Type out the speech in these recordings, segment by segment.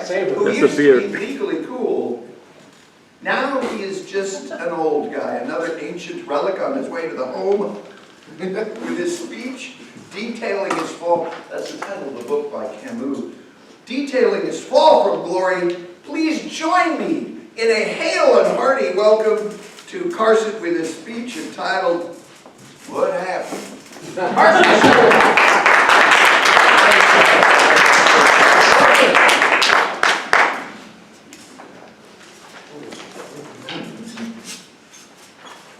who used to be legally cool, now he is just an old guy, another ancient relic on his way to the home with his speech detailing his fall. That's the title of the book by Camus. Detailing his fall from glory. Please join me in a hail and hearty welcome to Carson with his speech entitled, What Happened? Carson!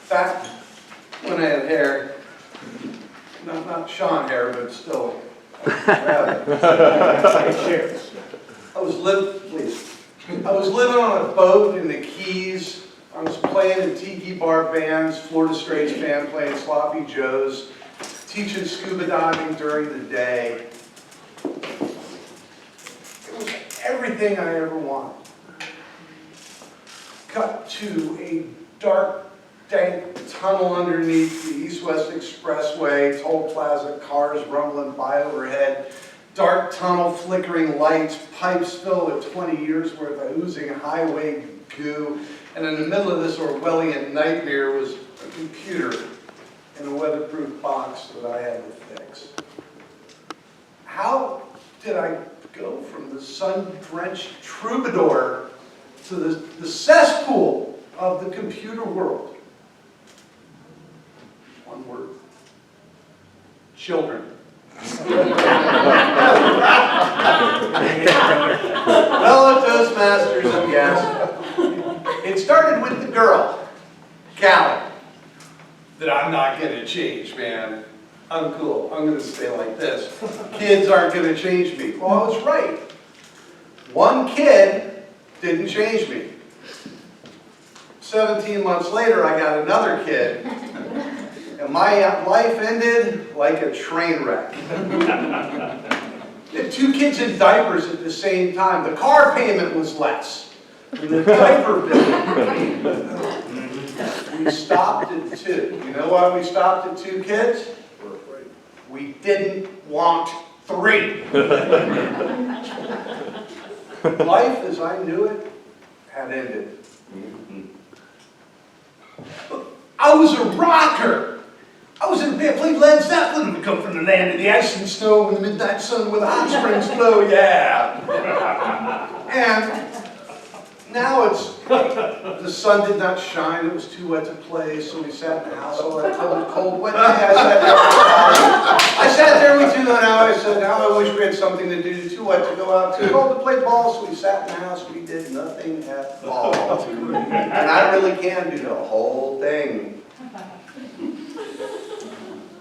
Back when I had hair, not Sean hair, but still, I was living on a boat in the Keys. I was playing in tiki bar bands, Florida Straits band playing Sloppy Joe's, teaching scuba diving during the day. It was everything I ever wanted. Cut to a dark, dank tunnel underneath the East-West Expressway, toll plaza, cars rumbling by overhead, dark tunnel, flickering lights, pipes filled with 20 years worth of oozing highway goo, and in the middle of this Orwellian nightmare was a computer in a weatherproof box that I had to fix. How did I go from the sun-drenched troubadour to the cesspool of the computer world? One word. Children. Fellow Toastmasters and guests. It started with the girl, Allie, that I'm not going to change, man. I'm cool. I'm going to stay like this. Kids aren't going to change me. Well, I was right. One kid didn't change me. 17 months later, I got another kid. And my life ended like a train wreck. The two kids in diapers at the same time. The car payment was less than the diaper bill. We stopped at 2. You know why we stopped at 2 kids? We didn't want 3. Life as I knew it had ended. I was a rocker. I was in a band, played Led Zeppelin. We come from the land of the ice and snow and the midnight sun where the hot springs flow, yeah. And now the sun did not shine, it was too wet to play, so we sat in the house all that cold, cold, wet day. I sat there with you, and I said, now I wish we had something to do, too wet to go out, too cold to play ball, so we sat in the house, we did nothing at all. And I really can do the whole thing.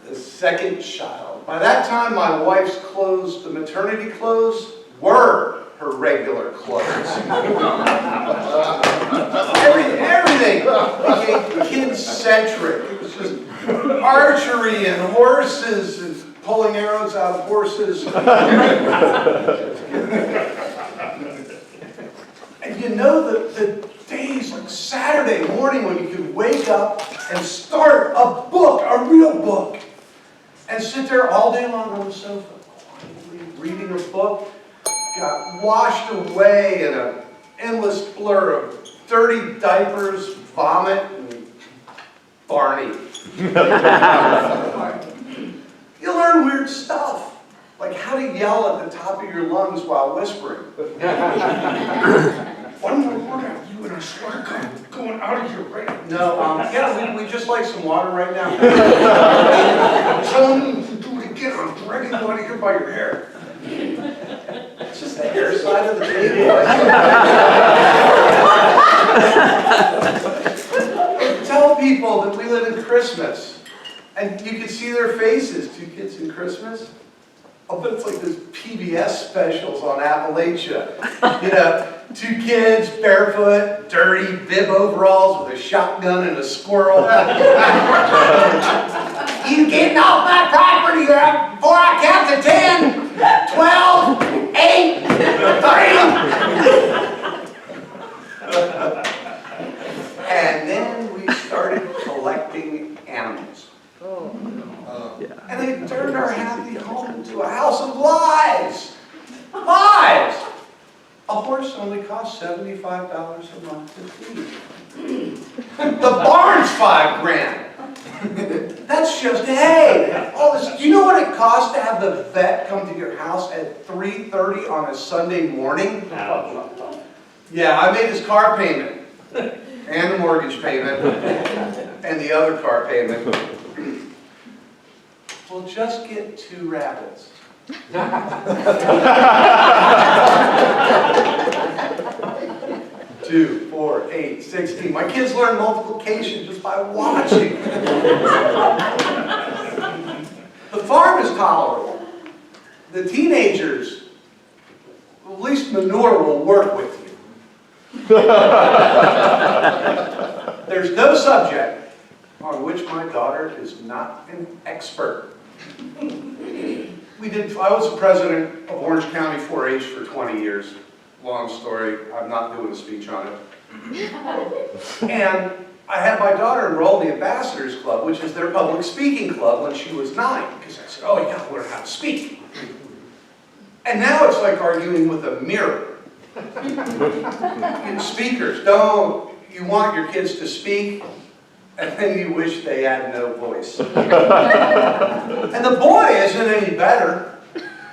The second child. By that time, my wife's clothes, the maternity clothes, were her regular clothes. Everything became kid-centric. It was just archery and horses and pulling arrows out of horses. And you know the days like Saturday morning when you could wake up and start a book, a real book, and sit there all day long on the sofa, quietly reading a book, got washed away in an endless blur of dirty diapers, vomit, and Barney. You learn weird stuff, like how to yell at the top of your lungs while whispering. One more word out of you and I swear to God, going out of here right now. No, yeah, we just like some water right now. Tell me if you do it again, I'm dragging you out of here by your hair. It's just the hair side of the table. Tell people that we live in Christmas, and you can see their faces. 2 kids in Christmas. I'll bet it's like those PBS specials on Appalachia. You know, 2 kids, barefoot, dirty, bib overalls with a shotgun and a squirrel. You getting off my property before I count to 10, 12, 8, 3. And then we started collecting animals. And they turned our happy home into a house of lies. Lies! A horse only costs $75 a month to feed. The barn's $5 grand. That's just hay. All this. Do you know what it costs to have the vet come to your house at 3:30 on a Sunday morning? Yeah, I made his car payment, and the mortgage payment, and the other car payment. We'll just get 2 rabbits. 2, 4, 8, 16. My kids learn multiplication just by watching. The farm is tolerable. The teenagers, at least manure will work with you. There's no subject on which my daughter is not an expert. I was the president of Orange County 4-H for 20 years. Long story, I'm not doing a speech on it. And I had my daughter enroll in the Ambassadors Club, which is their public speaking club, when she was 9. Because I said, oh, you gotta learn how to speak. And now it's like arguing with a mirror. Speakers, you want your kids to speak, and then you wish they had no voice. And the boy isn't any better.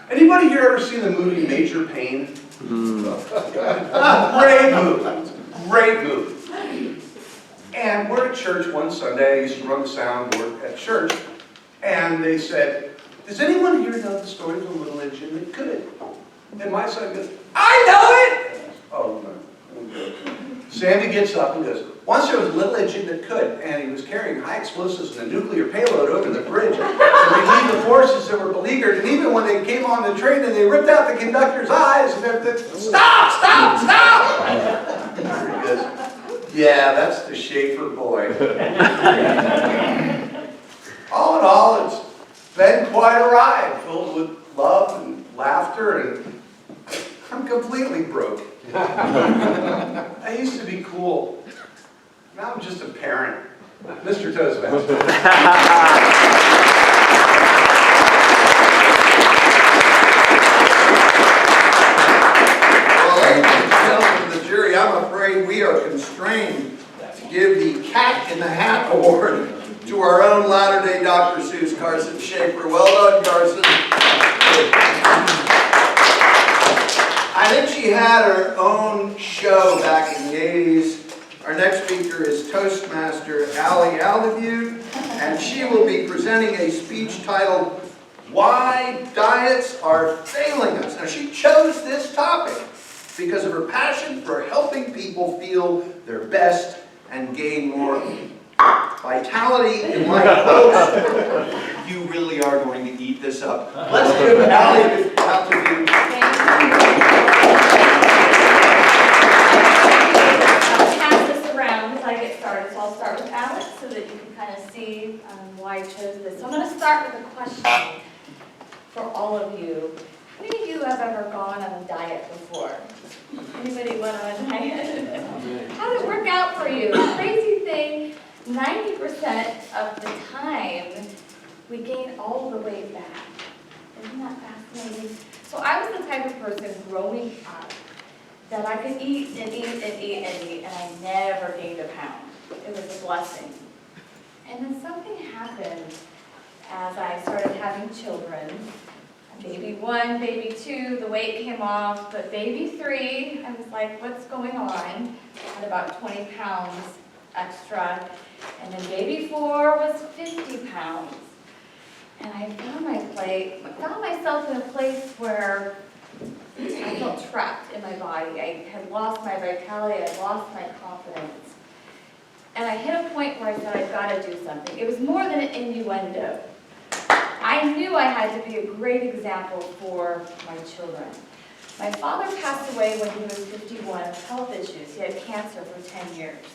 Anybody here ever seen the movie Major Payne? Great movie. Great movie. And we're at church one Sunday. I used to run the soundboard at church. And they said, does anyone here know the story of the little engine that could? And my son goes, I know it! Oh, no. Sandy gets up and goes, once there was a little engine that could, and he was carrying high explosives and a nuclear payload over the bridge to relieve the forces that were beleaguered, and even when they came on the train and they ripped out the conductor's eyes, and everything, stop, stop, stop! And he goes, yeah, that's the Shaffer boy. All in all, it's been quite a ride, filled with love and laughter, and I'm completely broke. I used to be cool. Now I'm just a parent. Mr. Toastmasters. Well, ladies and gentlemen of the jury, I'm afraid we are constrained to give the Cat in the Hat Award to our own Latter-day Dr. Seuss, Carson Shaffer. Well done, Carson. I think she had her own show back in the 80s. Our next speaker is Toastmaster Allie Aldabute, and she will be presenting a speech titled, Why Diets Are Failing Us. Now, she chose this topic because of her passion for helping people feel their best and gain more vitality in life. Folks, you really are going to eat this up. Let's give Allie Aldabute. I'll start with Alex so that you can kind of see why I chose this. So I'm going to start with a question for all of you. How many of you have ever gone on a diet before? Anybody went on a diet? How did it work out for you? Crazy thing, 90% of the time we gain all the way back. Isn't that fascinating? So I was the type of person growing up that I could eat and eat and eat and eat, and I never gained a pound. It was a blessing. And then something happened as I started having children. Baby 1, baby 2, the weight came off, but baby 3, I was like, what's going on? I had about 20 pounds extra. And then baby 4 was 50 pounds. And I found myself in a place where I felt trapped in my body. I had lost my vitality, I lost my confidence. And I hit a point where I said, I've got to do something. It was more than an innuendo. I knew I had to be a great example for my children. My father passed away when he was 51 of health issues. He had cancer for 10 years.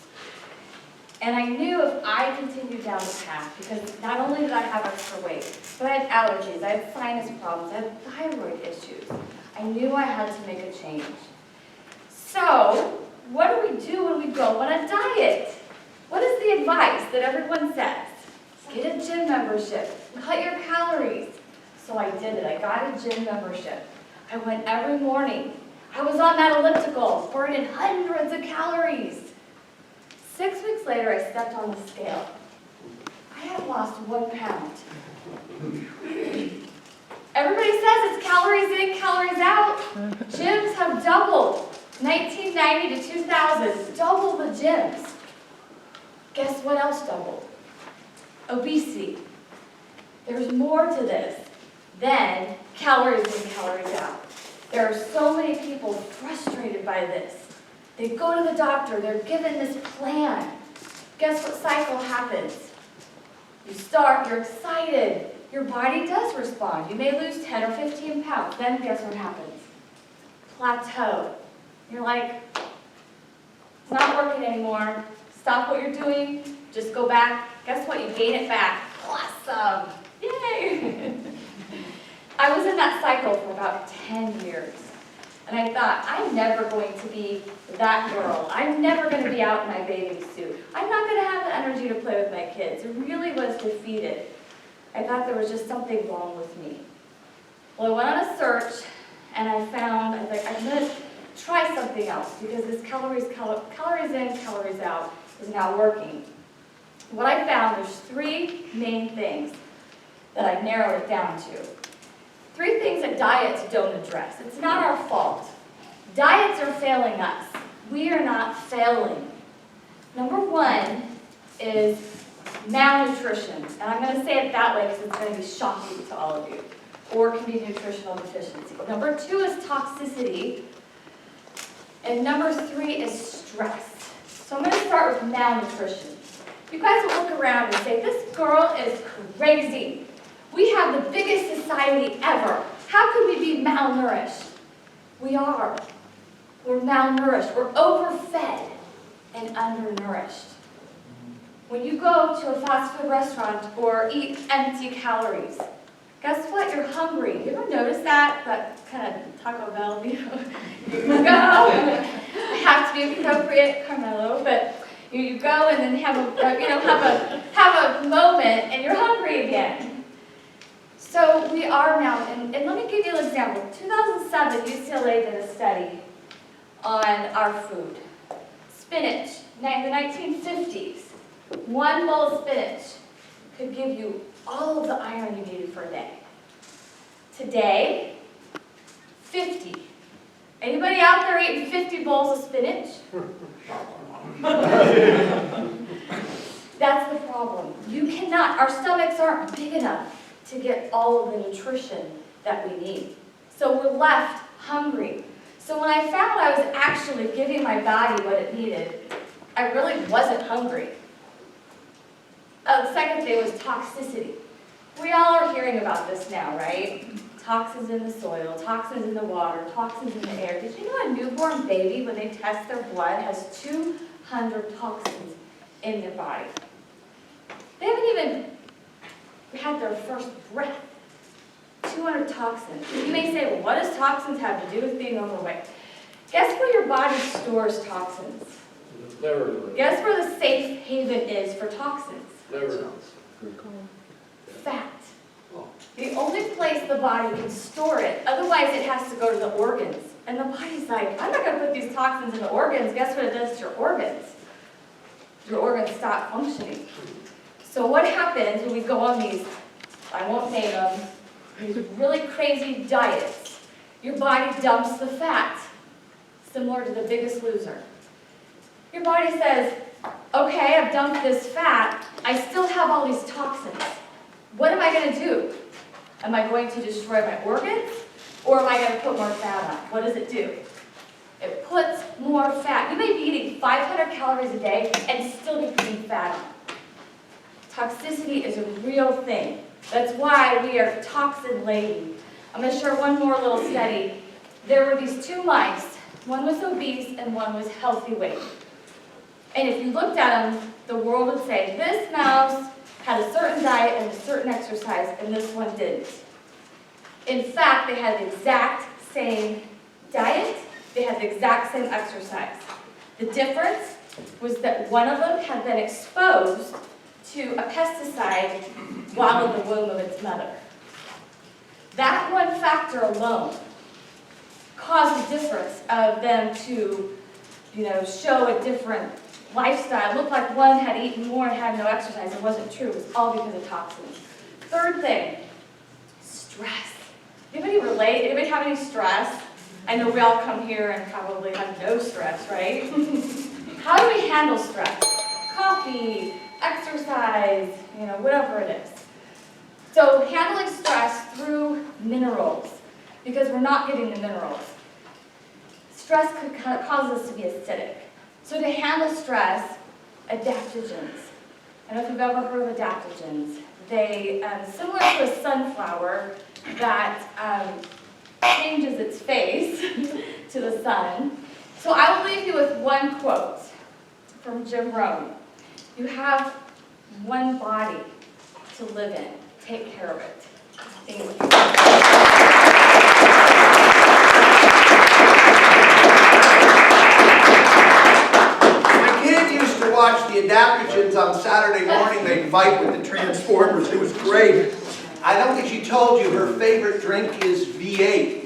And I knew if I continued down the path, because not only did I have extra weight, but I had allergies, I had sinus problems, I had thyroid issues. I knew I had to make a change. So, what do when we go on a diet? What is the advice that everyone says? Get a gym membership, cut your calories. So I did it. I got a gym membership. I went every morning. I was on that elliptical, burning hundreds of calories. 6 weeks later, I stepped on the scale. I had lost 1 pound. Everybody says it's calories in, calories out. Gyms have doubled. 1990 to 2000, double the gyms. Guess what else doubled? Obesity. There's more to this than calories in, calories out. There are so many people frustrated by this. They go to the doctor, they're given this plan. Guess what cycle happens? You start, you're excited. Your body does respond. You may lose 10 or 15 pounds. Then guess what happens? Plateau. You're like, it's not working anymore. Stop what you're doing. Just go back. Guess what? You gain it back. Awesome. Yay. I was in that cycle for about 10 years. And I thought, I'm never going to be that girl. I'm never going to be out in my bathing suit. I'm not going to have the energy to play with my kids. It really was defeated. I thought there was just something wrong with me. Well, I went on a search, and I was like, I'm going to try something else, because this calories in, calories out is not working. What I found, there's 3 main things that I narrowed it down to. 3 things that diets don't address. It's not our fault. Diets are failing us. We are not failing. Number 1 is malnutrition. And I'm going to say it that way because it's going to be shocking to all of you. Or it can be nutritional deficiency. Number 2 is toxicity. And number 3 is stress. So I'm going to start with malnutrition. You guys will look around and say, this girl is crazy. We have the biggest society ever. How could we be malnourished? We are. We're malnourished. We're overfed and undernourished. When you go to a fast food restaurant or eat empty calories, guess what? You're hungry. You ever notice that? That kind of Taco Bell, you know? You go. I have to be appropriate, Carmelo, but you go and then have a moment and you're hungry again. So we are now, and let me give you an example. 2007, UCLA did a study on our food. Spinach, the 1950s. 1 bowl of spinach could give you all of the iron you needed for a day. Today, 50. Anybody out there eating 50 bowls of spinach? That's the problem. You cannot, our stomachs aren't big enough to get all of the nutrition that we need. So we're left hungry. So when I found I was actually giving my body what it needed, I really wasn't hungry. The second thing was toxicity. We all are hearing about this now, right? Toxins in the soil, toxins in the water, toxins in the air. Did you know a newborn baby, when they test their blood, has 200 toxins in their body? They haven't even had their first breath. 200 toxins. You may say, well, what does toxins have to do with being overweight? Guess where your body stores toxins? Guess where the safe haven is for toxins? Fat. The only place the body can store it, otherwise it has to go to the organs. And the body's like, I'm not going to put these toxins in the organs. Guess what it does to your organs? Your organs stop functioning. So what happens when we go on these, I won't name them, these really crazy diets? Your body dumps the fat, similar to The Biggest Loser. Your body says, okay, I've dumped this fat, I still have all these toxins. What am I going to do? Am I going to destroy my organs, or am I going to put more fat on? What does it do? It puts more fat. You may be eating 500 calories a day and still be putting fat on. Toxicity is a real thing. That's why we are toxin-laden. I'm going to share one more little study. There were these 2 mice. One was obese and one was healthy weight. And if you looked at them, the world would say, this mouse had a certain diet and a certain exercise, and this one didn't. In fact, they had the exact same diet, they had the exact same exercise. The difference was that one of them had been exposed to a pesticide while in the womb of its mother. That one factor alone caused the difference of them to, show a different lifestyle. It looked like one had eaten more and had no exercise. It wasn't true. It was all because of toxins. Third thing, stress. Anybody relate? Anybody have any stress? I know we all come here and probably have no stress, right? How do we handle stress? Coffee, exercise, whatever it is. So handling stress through minerals, because we're not getting the minerals. Stress could cause us to be acidic. So to handle stress, adaptogens. I don't know if you've ever heard of adaptogens. They, similar to a sunflower that changes its face to the sun. So I will leave you with one quote from Jim Rohn. You have one body to live in. Take care of it. Thank you. My kid used to watch the adaptogens on Saturday morning. They'd fight with the Transformers. It was great. I don't think she told you her favorite drink is V8.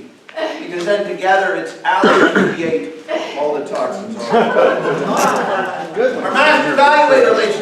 Because then together it's Allie V8. All the toxins are. Our master evaluator, ladies and